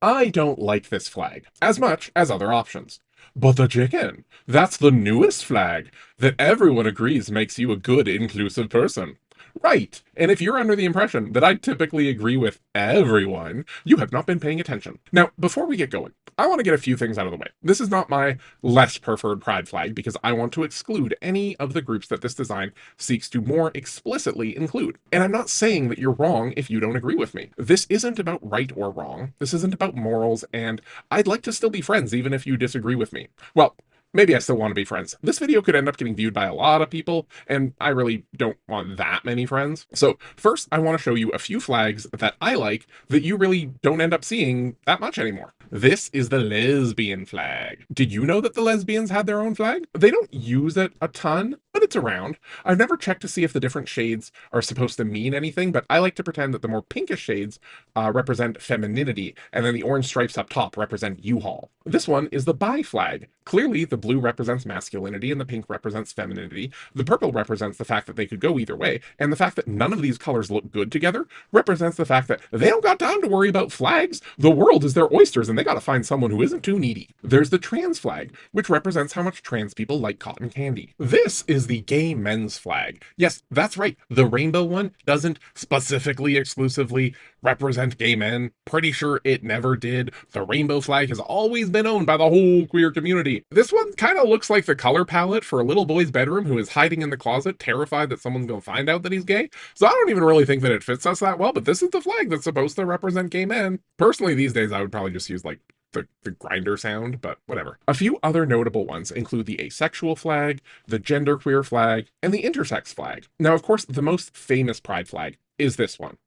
I don't like this flag as much as other options. But the chicken, that's the newest flag that everyone agrees makes you a good, inclusive person. Right, and if you're under the impression that I typically agree with everyone, you have not been paying attention. Now, before we get going, I want to get a few things out of the way. This is not my less preferred pride flag because I want to exclude any of the groups that this design seeks to more explicitly include. And I'm not saying that you're wrong if you don't agree with me. This isn't about right or wrong. This isn't about morals, and I'd like to still be friends even if you disagree with me. Well, maybe I still want to be friends. This video could end up getting viewed by a lot of people, and I really don't want that many friends. So first, I want to show you a few flags that I like that you really don't end up seeing that much anymore. This is the lesbian flag. Did you know that the lesbians had their own flag? They don't use it a ton, but it's around. I've never checked to see if the different shades are supposed to mean anything, but I like to pretend that the more pinkish shades represent femininity, and then the orange stripes up top represent U-Haul. This one is the bi flag. Clearly, the blue represents masculinity and the pink represents femininity. The purple represents the fact that they could go either way, and the fact that none of these colors look good together represents the fact that they don't got time to worry about flags. The world is their oysters, and they got to find someone who isn't too needy. There's the trans flag, which represents how much trans people like cotton candy. This is the gay men's flag. Yes, that's right. The rainbow one doesn't specifically exclusively represent gay men. Pretty sure it never did. The rainbow flag has always been owned by the whole queer community. This one kind of looks like the color palette for a little boy's bedroom who is hiding in the closet, terrified that someone's going to find out that he's gay. So I don't even really think that it fits us that well, but this is the flag that's supposed to represent gay men. Personally, these days, I would probably just use like the grinder sound, but whatever. A few other notable ones include the asexual flag, the genderqueer flag, and the intersex flag. Now, of course, the most famous pride flag is this one.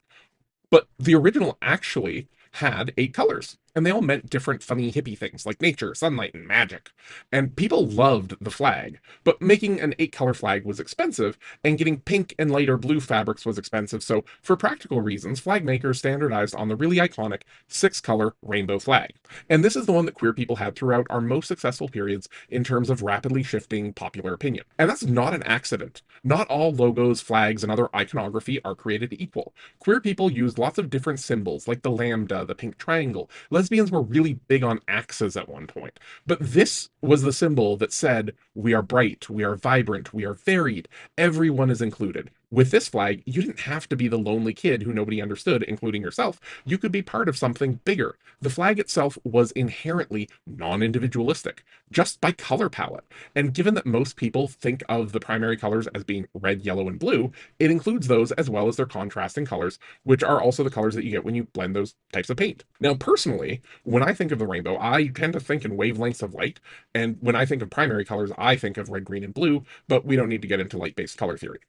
But the original actually had 8 colors, and they all meant different funny hippie things like nature, sunlight, and magic. And people loved the flag, but making an 8 color flag was expensive, and getting pink and lighter blue fabrics was expensive, so for practical reasons, flag makers standardized on the really iconic 6 color rainbow flag. And this is the one that queer people had throughout our most successful periods in terms of rapidly shifting popular opinion. And that's not an accident. Not all logos, flags, and other iconography are created equal. Queer people used lots of different symbols, like the lambda, the pink triangle. Lesbians were really big on axes at one point. But this was the symbol that said, we are bright, we are vibrant, we are varied, everyone is included. With this flag, you didn't have to be the lonely kid who nobody understood, including yourself. You could be part of something bigger. The flag itself was inherently non-individualistic, just by color palette. And given that most people think of the primary colors as being red, yellow, and blue, it includes those as well as their contrasting colors, which are also the colors that you get when you blend those types of paint. Now, personally, when I think of the rainbow, I tend to think in wavelengths of light. And when I think of primary colors, I think of red, green, and blue, but we don't need to get into light-based color theory.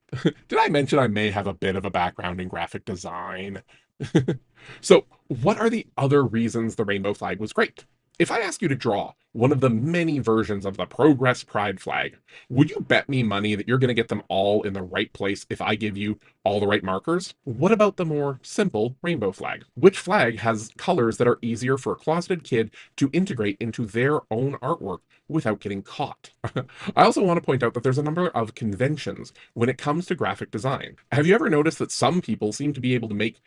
Did I mention I may have a bit of a background in graphic design? So, what are the other reasons the rainbow flag was great? If I ask you to draw one of the many versions of the Progress Pride flag, would you bet me money that you're going to get them all in the right place if I give you all the right markers? What about the more simple rainbow flag? Which flag has colors that are easier for a closeted kid to integrate into their own artwork without getting caught? I also want to point out that there's a number of conventions when it comes to graphic design. Have you ever noticed that some people seem to be able to make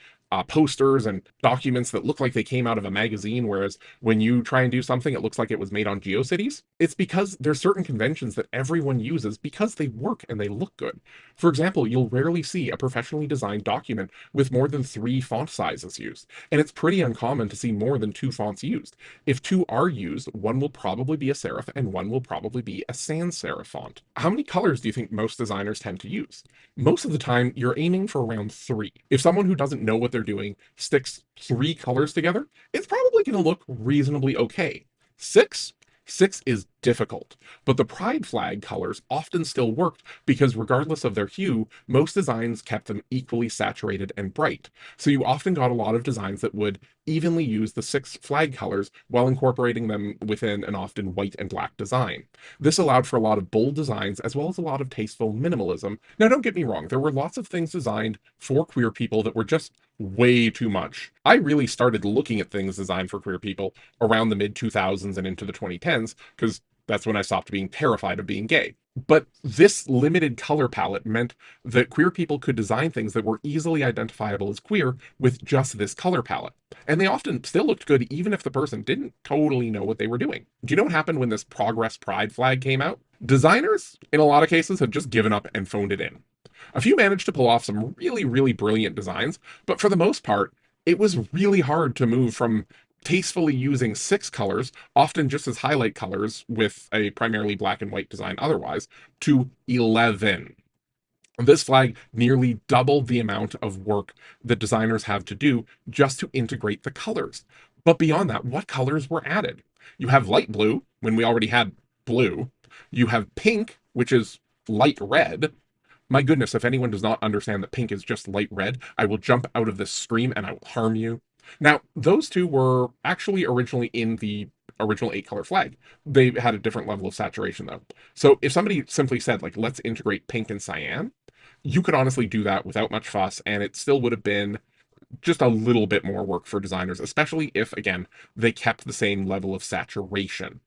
posters and documents that look like they came out of a magazine, whereas when you try and do something, it looks like it was made on GeoCities? It's because there's certain conventions that everyone uses because they work and they look good. For example, you'll rarely see a professionally designed document with more than 3 font sizes used, and it's pretty uncommon to see more than 2 fonts used. If 2 are used, one will probably be a serif and one will probably be a sans serif font. How many colors do you think most designers tend to use? Most of the time, you're aiming for around 3. If someone who doesn't know what they're doing sticks 3 colors together, it's probably going to look reasonably okay. 6? 6 is difficult, but the pride flag colors often still worked because regardless of their hue, most designs kept them equally saturated and bright. So you often got a lot of designs that would evenly use the 6 flag colors while incorporating them within an often white and black design. This allowed for a lot of bold designs as well as a lot of tasteful minimalism. Now, don't get me wrong, there were lots of things designed for queer people that were just way too much. I really started looking at things designed for queer people around the mid 2000s and into the 2010s because That's when I stopped being terrified of being gay. But this limited color palette meant that queer people could design things that were easily identifiable as queer with just this color palette. And they often still looked good even if the person didn't totally know what they were doing. Do you know what happened when this Progress Pride flag came out? Designers, in a lot of cases, have just given up and phoned it in. A few managed to pull off some really, really brilliant designs, but for the most part, it was really hard to move from tastefully using 6 colors, often just as highlight colors with a primarily black and white design otherwise, to 11. This flag nearly doubled the amount of work that designers have to do just to integrate the colors. But beyond that, what colors were added? You have light blue, when we already had blue. You have pink, which is light red. My goodness, if anyone does not understand that pink is just light red, I will jump out of this stream and I will harm you. Now, those two were actually originally in the original 8 color flag. They had a different level of saturation though. So if somebody simply said, like, let's integrate pink and cyan, you could honestly do that without much fuss, and it still would have been just a little bit more work for designers, especially if, again, they kept the same level of saturation.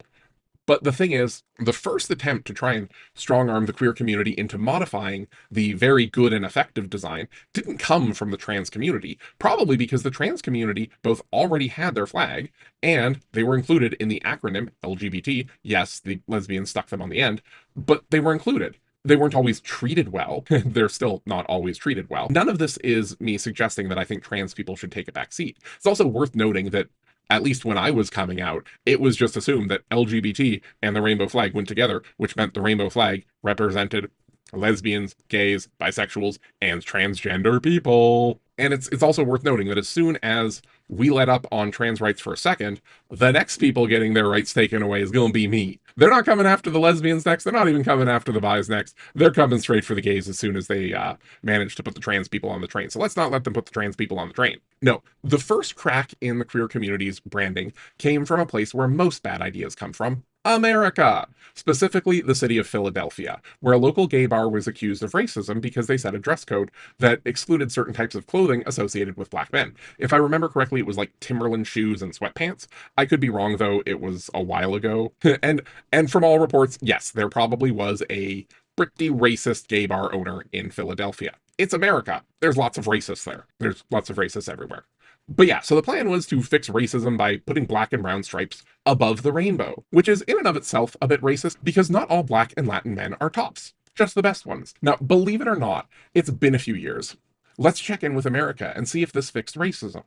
But the thing is, the first attempt to try and strong arm the queer community into modifying the very good and effective design didn't come from the trans community, probably because the trans community both already had their flag and they were included in the acronym LGBT. Yes, the lesbians stuck them on the end, but they were included. They weren't always treated well. They're still not always treated well. None of this is me suggesting that I think trans people should take a back seat. It's also worth noting that at least when I was coming out, it was just assumed that LGBT and the rainbow flag went together, which meant the rainbow flag represented lesbians, gays, bisexuals, and transgender people. And it's also worth noting that as soon as we let up on trans rights for a second, the next people getting their rights taken away is going to be me. They're not coming after the lesbians next. They're not even coming after the bis next. They're coming straight for the gays as soon as they manage to put the trans people on the train. So let's not let them put the trans people on the train. No, the first crack in the queer community's branding came from a place where most bad ideas come from: America, specifically the city of Philadelphia, where a local gay bar was accused of racism because they set a dress code that excluded certain types of clothing associated with black men. If I remember correctly, it was like Timberland shoes and sweatpants. I could be wrong though, it was a while ago. and from all reports, yes, there probably was a pretty racist gay bar owner in Philadelphia. It's America. There's lots of racists there. There's lots of racists everywhere. But yeah, so the plan was to fix racism by putting black and brown stripes above the rainbow, which is in and of itself a bit racist because not all black and Latin men are tops, just the best ones. Now, believe it or not, it's been a few years. Let's check in with America and see if this fixed racism.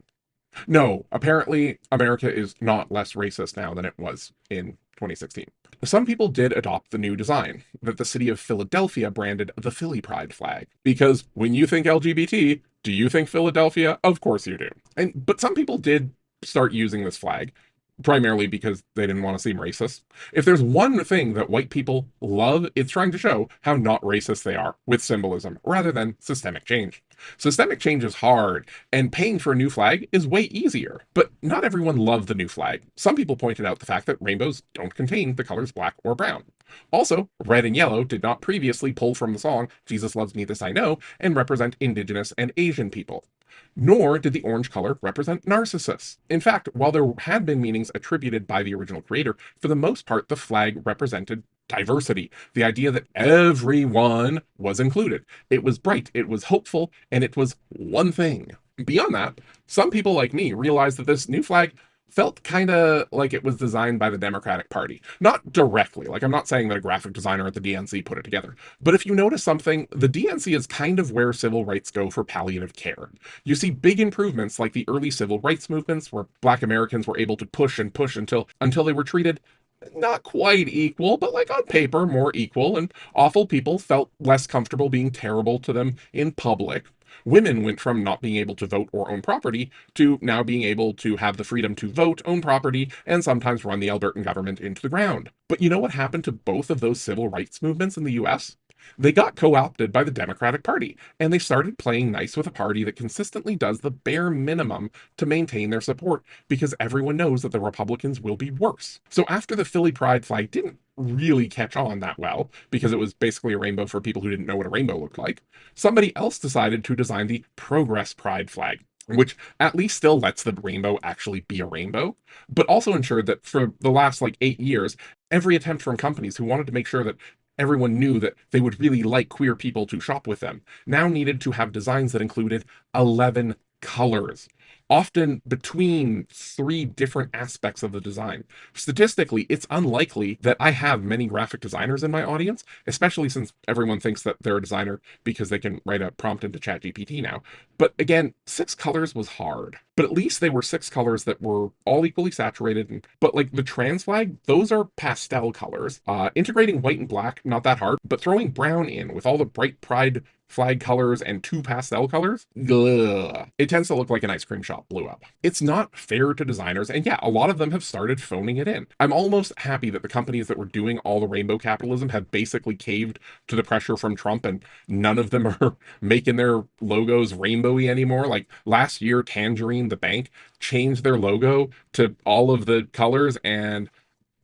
No, apparently America is not less racist now than it was in 2016. Some people did adopt the new design that the city of Philadelphia branded the Philly Pride flag. Because when you think LGBT, do you think Philadelphia? Of course you do. But some people did start using this flag, primarily because they didn't want to seem racist. If there's one thing that white people love, it's trying to show how not racist they are with symbolism rather than systemic change. Systemic change is hard, and paying for a new flag is way easier. But not everyone loved the new flag. Some people pointed out the fact that rainbows don't contain the colors black or brown. Also, red and yellow did not previously pull from the song Jesus Loves Me This I Know and represent Indigenous and Asian people. Nor did the orange color represent narcissists. In fact, while there had been meanings attributed by the original creator, for the most part, the flag represented diversity, the idea that everyone was included. It was bright, it was hopeful, and it was one thing. Beyond that, some people like me realized that this new flag felt kind of like it was designed by the Democratic Party. Not directly, like I'm not saying that a graphic designer at the DNC put it together, but if you notice something, the DNC is kind of where civil rights go for palliative care. You see big improvements like the early civil rights movements where Black Americans were able to push and push until they were treated not quite equal, but like on paper more equal, and awful people felt less comfortable being terrible to them in public. Women went from not being able to vote or own property to now being able to have the freedom to vote, own property, and sometimes run the Albertan government into the ground. But you know what happened to both of those civil rights movements in the US? They got co-opted by the Democratic Party, and they started playing nice with a party that consistently does the bare minimum to maintain their support, because everyone knows that the Republicans will be worse. So after the Philly Pride flag didn't really catch on that well, because it was basically a rainbow for people who didn't know what a rainbow looked like, somebody else decided to design the Progress Pride flag. which at least still lets the rainbow actually be a rainbow, but also ensured that for the last like 8 years, every attempt from companies who wanted to make sure that everyone knew that they would really like queer people to shop with them now needed to have designs that included 11 colors, often between three different aspects of the design. Statistically, it's unlikely that I have many graphic designers in my audience, especially since everyone thinks that they're a designer because they can write a prompt into ChatGPT now. But again, 6 colors was hard. But at least they were 6 colors that were all equally saturated. But like the trans flag, those are pastel colors. Integrating white and black, not that hard. But throwing brown in with all the bright pride flag colors and 2 pastel colors, ugh, it tends to look like an ice cream shop blew up. It's not fair to designers, and yeah, a lot of them have started phoning it in. I'm almost happy that the companies that were doing all the rainbow capitalism have basically caved to the pressure from Trump, and none of them are making their logos rainbowy anymore. Like last year, Tangerine, the bank, changed their logo to all of the colors, and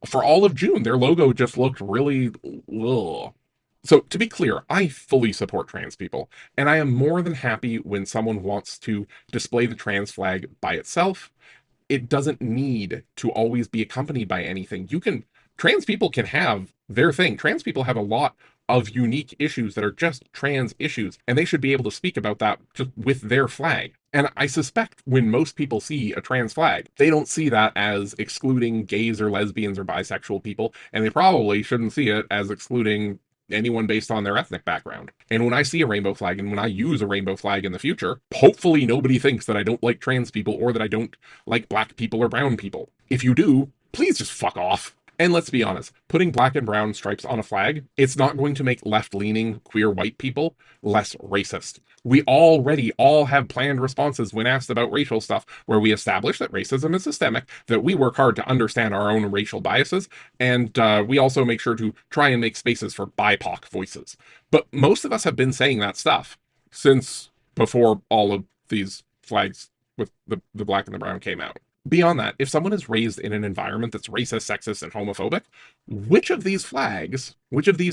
for all of June, their logo just looked really ugh. So, to be clear, I fully support trans people, and I am more than happy when someone wants to display the trans flag by itself. It doesn't need to always be accompanied by anything. Trans people can have their thing. Trans people have a lot of unique issues that are just trans issues, and they should be able to speak about that just with their flag. And I suspect when most people see a trans flag, they don't see that as excluding gays or lesbians or bisexual people, and they probably shouldn't see it as excluding anyone based on their ethnic background. And when I see a rainbow flag and when I use a rainbow flag in the future, hopefully nobody thinks that I don't like trans people or that I don't like black people or brown people. If you do, please just fuck off. And let's be honest, putting black and brown stripes on a flag, it's not going to make left-leaning queer white people less racist. We already all have planned responses when asked about racial stuff, where we establish that racism is systemic, that we work hard to understand our own racial biases, and we also make sure to try and make spaces for BIPOC voices. But most of us have been saying that stuff since before all of these flags with the black and the brown came out. Beyond that, if someone is raised in an environment that's racist, sexist, and homophobic, which of these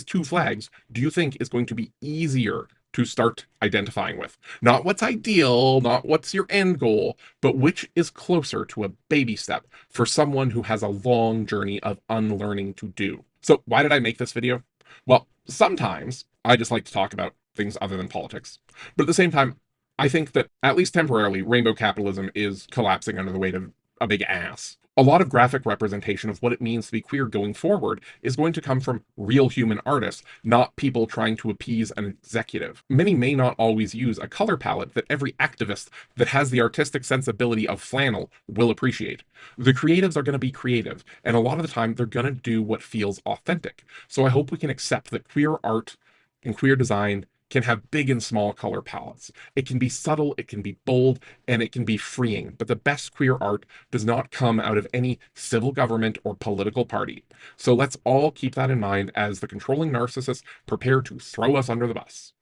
two flags, do you think is going to be easier to start identifying with? Not what's ideal, not what's your end goal, but which is closer to a baby step for someone who has a long journey of unlearning to do. So, why did I make this video? Well, sometimes I just like to talk about things other than politics. But at the same time, I think that, at least temporarily, rainbow capitalism is collapsing under the weight of a big ass. A lot of graphic representation of what it means to be queer going forward is going to come from real human artists, not people trying to appease an executive. Many may not always use a color palette that every activist that has the artistic sensibility of flannel will appreciate. The creatives are going to be creative, and a lot of the time they're going to do what feels authentic. So I hope we can accept that queer art and queer design can have big and small color palettes. It can be subtle, it can be bold, and it can be freeing. But the best queer art does not come out of any civil government or political party. So let's all keep that in mind as the controlling narcissists prepare to throw us under the bus.